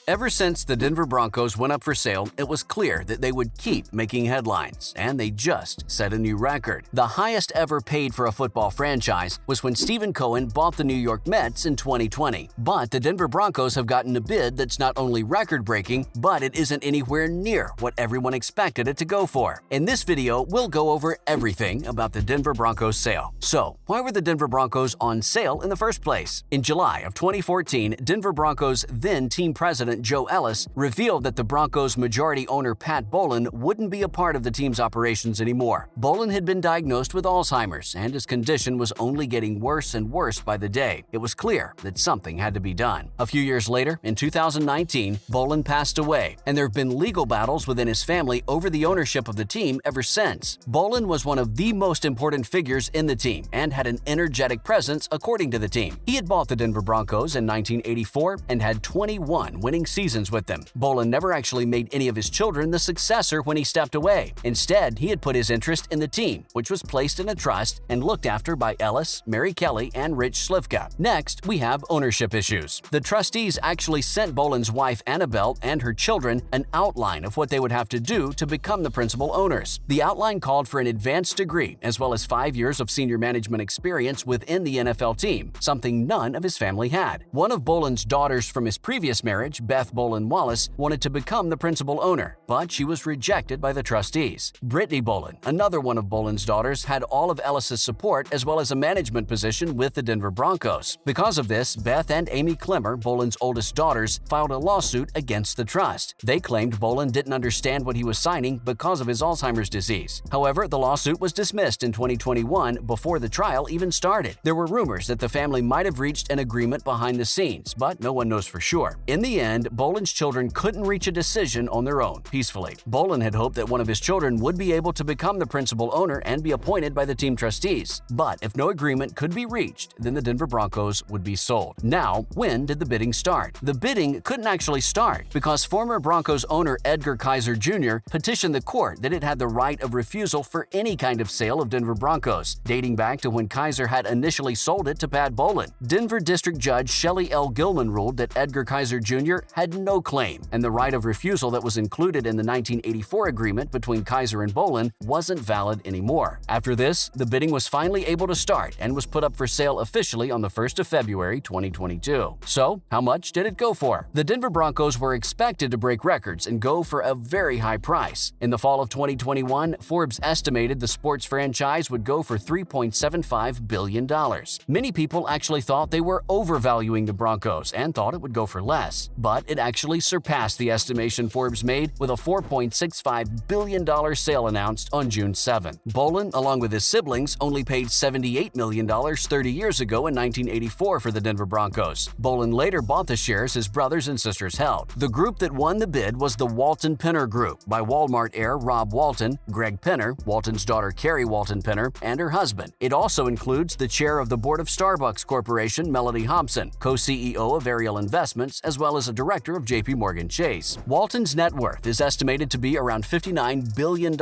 Ever since the Denver Broncos went up for sale, it was clear that they would keep making headlines, and they just set a new record. The highest ever paid for a football franchise was when Stephen Cohen bought the New York Mets in 2020. But the Denver Broncos have gotten a bid that's not only record-breaking, but it isn't anywhere near what everyone expected it to go for. In this video, we'll go over everything about the Denver Broncos sale. So, why were the Denver Broncos on sale in the first place? In July of 2014, Denver Broncos then team president Joe Ellis revealed that the Broncos' majority owner Pat Bowlen wouldn't be a part of the team's operations anymore. Bowlen had been diagnosed with Alzheimer's, and his condition was only getting worse and worse by the day. It was clear that something had to be done. A few years later, in 2019, Bowlen passed away, and there have been legal battles within his family over the ownership of the team ever since. Bowlen was one of the most important figures in the team and had an energetic presence according to the team. He had bought the Denver Broncos in 1984 and had 21 winning seasons with them. Bowlen never actually made any of his children the successor when he stepped away. Instead, he had put his interest in the team, which was placed in a trust and looked after by Ellis, Mary Kelly, and Rich Slivka. Next, we have ownership issues. The trustees actually sent Bowlen's wife Annabelle and her children an outline of what they would have to do to become the principal owners. The outline called for an advanced degree as well as 5 years of senior management experience within the NFL team, something none of his family had. One of Bowlen's daughters from his previous marriage, Beth Bowlen Wallace, wanted to become the principal owner, but she was rejected by the trustees. Brittany Bowlen, another one of Bowlen's daughters, had all of Ellis's support as well as a management position with the Denver Broncos. Because of this, Beth and Amy Clemmer, Bowlen's oldest daughters, filed a lawsuit against the trust. They claimed Bowlen didn't understand what he was signing because of his Alzheimer's disease. However, the lawsuit was dismissed in 2021 before the trial even started. There were rumors that the family might have reached an agreement behind the scenes, but no one knows for sure. In the end, Bowlen's children couldn't reach a decision on their own, peacefully. Bowlen had hoped that one of his children would be able to become the principal owner and be appointed by the team trustees. But if no agreement could be reached, then the Denver Broncos would be sold. Now, when did the bidding start? The bidding couldn't actually start because former Broncos owner Edgar Kaiser Jr. petitioned the court that it had the right of refusal for any kind of sale of Denver Broncos, dating back to when Kaiser had initially sold it to Pat Bowlen. Denver District Judge Shelley L. Gilman ruled that Edgar Kaiser Jr. had no claim, and the right of refusal that was included in the 1984 agreement between Kaiser and Bowlen wasn't valid anymore. After this, the bidding was finally able to start and was put up for sale officially on the 1st of February 2022. So, how much did it go for? The Denver Broncos were expected to break records and go for a very high price. In the fall of 2021, Forbes estimated the sports franchise would go for $3.75 billion. Many people actually thought they were overvaluing the Broncos and thought it would go for less, but it actually surpassed the estimation Forbes made with a $4.65 billion sale announced on June 7. Bowlen, along with his siblings, only paid $78 million 30 years ago in 1984 for the Denver Broncos. Bowlen later bought the shares his brothers and sisters held. The group that won the bid was the Walton-Penner Group by Walmart heir Rob Walton, Greg Penner, Walton's daughter Carrie Walton-Penner, and her husband. It also includes the chair of the board of Starbucks Corporation, Melody Hobson, co-CEO of Ariel Investments, as well as a director of JP Morgan Chase. Walton's net worth is estimated to be around $59 billion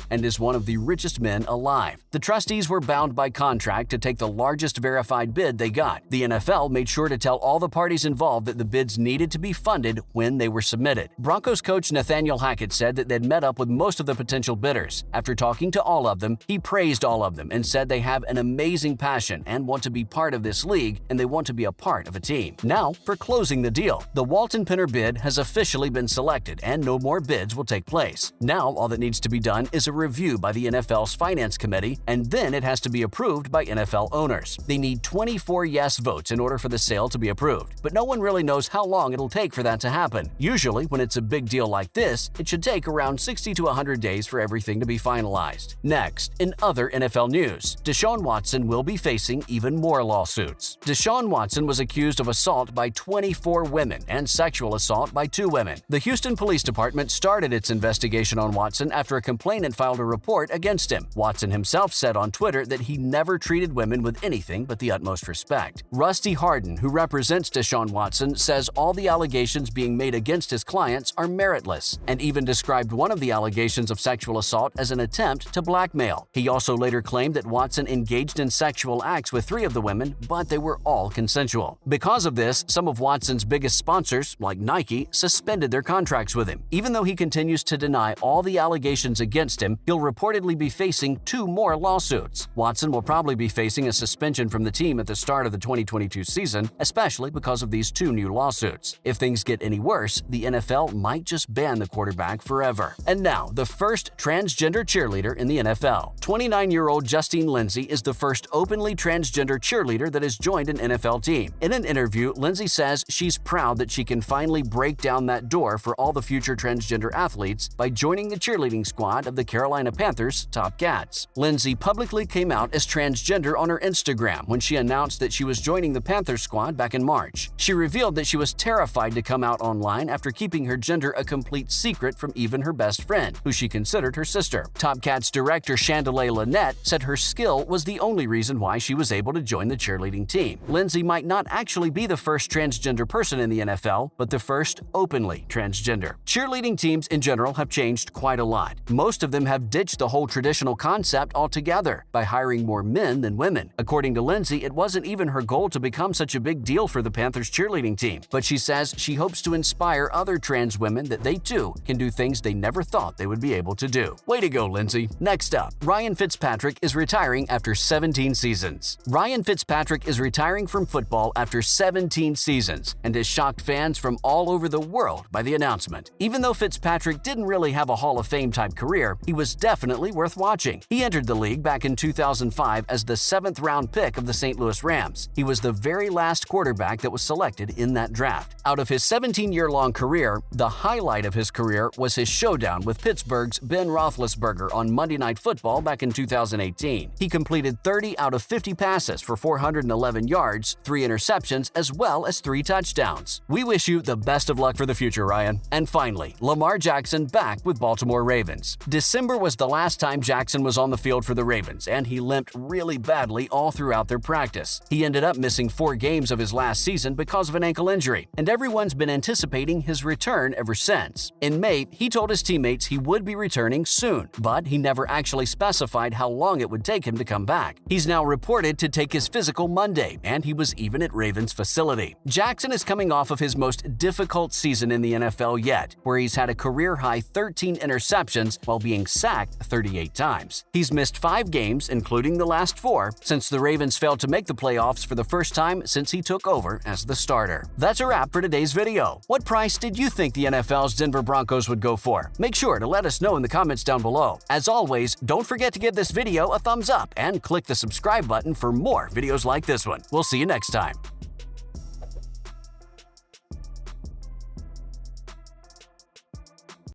and is one of the richest men alive. The trustees were bound by contract to take the largest verified bid they got. The NFL made sure to tell all the parties involved that the bids needed to be funded when they were submitted. Broncos coach Nathaniel Hackett said that they'd met up with most of the potential bidders. After talking to all of them, he praised all of them and said they have an amazing passion and want to be part of this league, and they want to be a part of a team. Now, for closing the deal. The Walton-Penner bid has officially been selected and no more bids will take place. Now, all that needs to be done is a review by the NFL's Finance Committee, and then it has to be approved by NFL owners. They need 24 yes votes in order for the sale to be approved, but no one really knows how long it'll take for that to happen. Usually, when it's a big deal like this, it should take around 60 to 100 days for everything to be finalized. Next, in other NFL news, Deshaun Watson will be facing even more lawsuits. Deshaun Watson was accused of assault by 24 women and sexual assault by 2 women. The Houston Police Department started its investigation on Watson after a complainant filed a report against him. Watson himself said on Twitter that he never treated women with anything but the utmost respect. Rusty Hardin, who represents Deshaun Watson, says all the allegations being made against his clients are meritless, and even described one of the allegations of sexual assault as an attempt to blackmail. He also later claimed that Watson engaged in sexual acts with 3 of the women, but they were all consensual. Because of this, some of Watson's biggest sponsors Others, like Nike, suspended their contracts with him. Even though he continues to deny all the allegations against him, he'll reportedly be facing 2 more lawsuits. Watson will probably be facing a suspension from the team at the start of the 2022 season, especially because of these 2 new lawsuits. If things get any worse, the NFL might just ban the quarterback forever. And now, the first transgender cheerleader in the NFL. 29-year-old Justine Lindsay is the first openly transgender cheerleader that has joined an NFL team. In an interview, Lindsay says she's proud that she can finally break down that door for all the future transgender athletes by joining the cheerleading squad of the Carolina Panthers' Top Cats. Lindsay publicly came out as transgender on her Instagram when she announced that she was joining the Panthers squad back in March. She revealed that she was terrified to come out online after keeping her gender a complete secret from even her best friend, who she considered her sister. Top Cats director Chandelier Lynette said her skill was the only reason why she was able to join the cheerleading team. Lindsay might not actually be the first transgender person in the NFL, but the first openly transgender. Cheerleading teams in general have changed quite a lot. Most of them have ditched the whole traditional concept altogether by hiring more men than women. According to Lindsay, it wasn't even her goal to become such a big deal for the Panthers cheerleading team, but she says she hopes to inspire other trans women that they too can do things they never thought they would be able to do. Way to go, Lindsay. Next up, Ryan Fitzpatrick is retiring after 17 seasons. Ryan Fitzpatrick is retiring from football after 17 seasons and has shocked fans from all over the world by the announcement. Even though Fitzpatrick didn't really have a Hall of Fame type career, he was definitely worth watching. He entered the league back in 2005 as the 7th round pick of the St. Louis Rams. He was the very last quarterback that was selected in that draft. Out of his 17-year-long career, the highlight of his career was his showdown with Pittsburgh's Ben Roethlisberger on Monday Night Football back in 2018. He completed 30 out of 50 passes for 411 yards, 3 interceptions, as well as 3 touchdowns. We wish you the best of luck for the future, Ryan. And finally, Lamar Jackson back with Baltimore Ravens. December was the last time Jackson was on the field for the Ravens, and he limped really badly all throughout their practice. He ended up missing 4 games of his last season because of an ankle injury, and everyone's been anticipating his return ever since. In May, he told his teammates he would be returning soon, but he never actually specified how long it would take him to come back. He's now reported to take his physical Monday, and he was even at Ravens facility. Jackson is coming off of his most difficult season in the NFL yet, where he's had a career-high 13 interceptions while being sacked 38 times. He's missed 5 games, including the last 4, since the Ravens failed to make the playoffs for the first time since he took over as the starter. That's a wrap for today's video. What price did you think the NFL's Denver Broncos would go for? Make sure to let us know in the comments down below. As always, don't forget to give this video a thumbs up and click the subscribe button for more videos like this one. We'll see you next time.